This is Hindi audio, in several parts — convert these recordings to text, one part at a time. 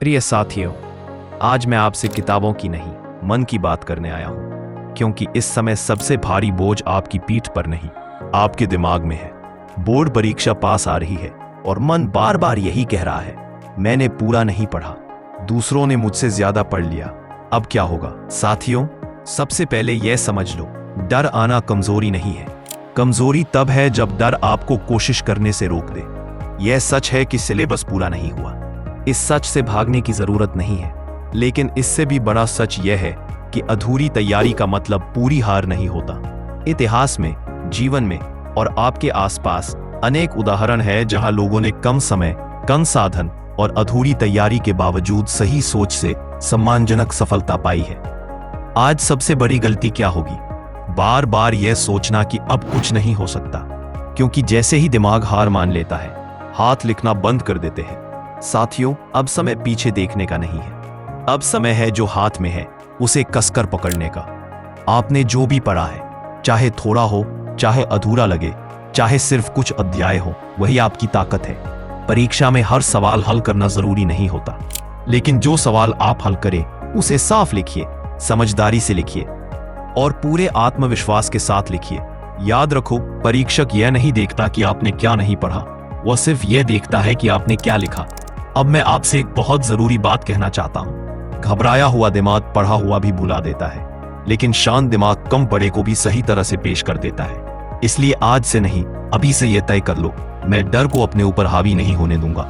प्रिय साथियों, आज मैं आपसे किताबों की नहीं मन की बात करने आया हूं, क्योंकि इस समय सबसे भारी बोझ आपकी पीठ पर नहीं, आपके दिमाग में है। बोर्ड परीक्षा पास आ रही है और मन बार बार यही कह रहा है, मैंने पूरा नहीं पढ़ा, दूसरों ने मुझसे ज्यादा पढ़ लिया, अब क्या होगा। साथियों, सबसे पहले यह समझ लो, डर आना कमजोरी नहीं है। कमजोरी तब है जब डर आपको कोशिश करने से रोक दे। यह सच है कि सिलेबस पूरा नहीं हुआ, इस सच से भागने की जरूरत नहीं है, लेकिन इससे भी बड़ा सच यह है कि अधूरी तैयारी का मतलब पूरी हार नहीं होता। इतिहास में, जीवन में और आपके आसपास अनेक उदाहरण हैं जहां लोगों ने कम समय, कम साधन और अधूरी तैयारी के बावजूद सही सोच से सम्मानजनक सफलता पाई है। आज सबसे बड़ी गलती क्या होगी? बार बार यह सोचना कि अब कुछ नहीं हो सकता, क्योंकि जैसे ही दिमाग हार मान लेता है, हाथ लिखना बंद कर देते हैं। साथियों, अब समय पीछे देखने का नहीं है, अब समय है जो हाथ में है उसे कसकर पकड़ने का। आपने जो भी पढ़ा है, चाहे थोड़ा हो, चाहे अधूरा लगे, चाहे सिर्फ कुछ अध्याय हो, वही आपकी ताकत है। परीक्षा में हर सवाल हल करना जरूरी नहीं होता, लेकिन जो सवाल आप हल करें उसे साफ लिखिए, समझदारी से लिखिए और पूरे आत्मविश्वास के साथ लिखिए। याद रखो, परीक्षक यह नहीं देखता कि आपने क्या नहीं पढ़ा, वह सिर्फ यह देखता है कि आपने क्या लिखा। अब मैं आपसे एक बहुत जरूरी बात कहना चाहता हूं। घबराया हुआ दिमाग पढ़ा हुआ भी भुला देता है, लेकिन शांत दिमाग कम पढ़े को भी सही तरह से पेश कर देता है। इसलिए आज से नहीं, अभी से यह तय कर लो, मैं डर को अपने ऊपर हावी नहीं होने दूंगा।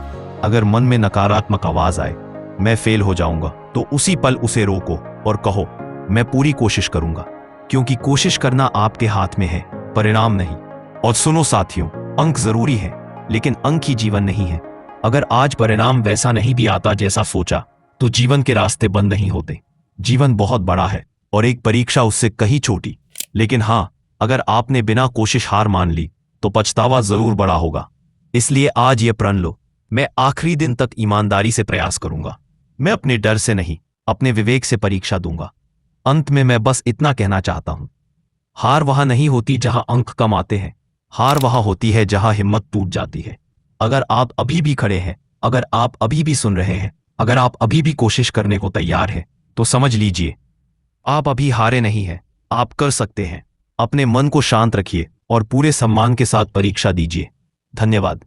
अगर मन में नकारात्मक आवाज आए, मैं फेल हो जाऊंगा, तो उसी पल उसे रोको और कहो, मैं पूरी कोशिश करूंगा, क्योंकि कोशिश करना आपके हाथ में है, परिणाम नहीं। और सुनो साथियों, अंक जरूरी है, लेकिन अंक ही जीवन नहीं है। अगर आज परिणाम वैसा नहीं भी आता जैसा सोचा, तो जीवन के रास्ते बंद नहीं होते। जीवन बहुत बड़ा है और एक परीक्षा उससे कहीं छोटी। लेकिन हाँ, अगर आपने बिना कोशिश हार मान ली, तो पछतावा जरूर बड़ा होगा। इसलिए आज ये प्रण लो, मैं आखिरी दिन तक ईमानदारी से प्रयास करूंगा। मैं अपने डर से नहीं, अपने विवेक से परीक्षा दूंगा। अंत में मैं बस इतना कहना चाहता हूं, हार वहां नहीं होती जहां अंक कम आते हैं, हार वहां होती है जहां हिम्मत टूट जाती है। अगर आप अभी भी खड़े हैं, अगर आप अभी भी सुन रहे हैं, अगर आप अभी भी कोशिश करने को तैयार हैं, तो समझ लीजिए, आप अभी हारे नहीं हैं, आप कर सकते हैं। अपने मन को शांत रखिए और पूरे सम्मान के साथ परीक्षा दीजिए। धन्यवाद।